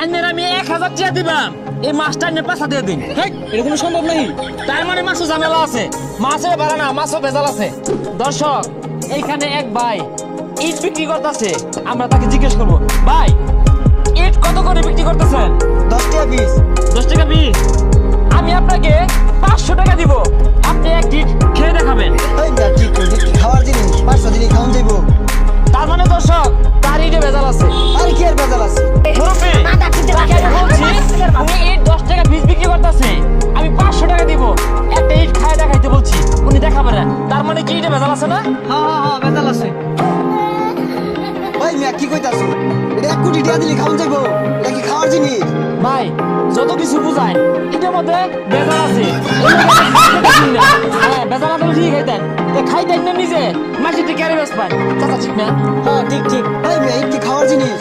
আইনের আমি 1000 টাকা দিবাম, এই মাছটা আইনের পাশা দিয়ে দিন। এটা কোনো সম্ভব নাই। তার মানে মাছও ঝামেলা আছে, মাছের ভাড়া না, মাছও ভেজাল আছে। দর্শক, এইখানে এক ভাই ইট বিক্রি করতেছে, আমরা তাকে জিজ্ঞেস করবো, ভাই ইট কত করে বিক্রি করতেছেন? 10 টাকা পিস। 10 টাকা পিস। আমি আপনাকে 500 টাকা দিব, আপনি এক ইট খেয়ে দেখাবেন। এই না কি কই, কি খাওয়ার জিনিস 500 দিনই খাওন যাইবো। তার মানে দর্শক, তার ইটে ভেজাল আছে। আর কি আর ভেজাল আছে? মুরব্বি, তাকে আমি বলছি, উনি ইট 10 টাকা পিস বিক্রি করতেছে, আমি 500 টাকা দিব, একটা ইট খায় দেখাইতে বলছি, উনি দেখাবে না। তার মানে কি ইটে ভেজাল আছে না? হ্যাঁ ভেজাল আছে। ভাই মিয়া কি কইতাছ? এটা 1 কোটি টাকা দিলে খাওন যাইবো? এটা কি খাওয়ার জিনিস? ভাই যত কিছু বুঝায় এটার মধ্যে ভেজাল আছে। হ্যাঁ ভেজাল আছে ঠিক খাইতেন, খাইতেন না নিজে মাটিতে ক্যারি বেস পান। চাচা ঠিক না? হ্যাঁ ঠিক ঠিক। ভাই মিয়া কি খাওয়ার জিনিস?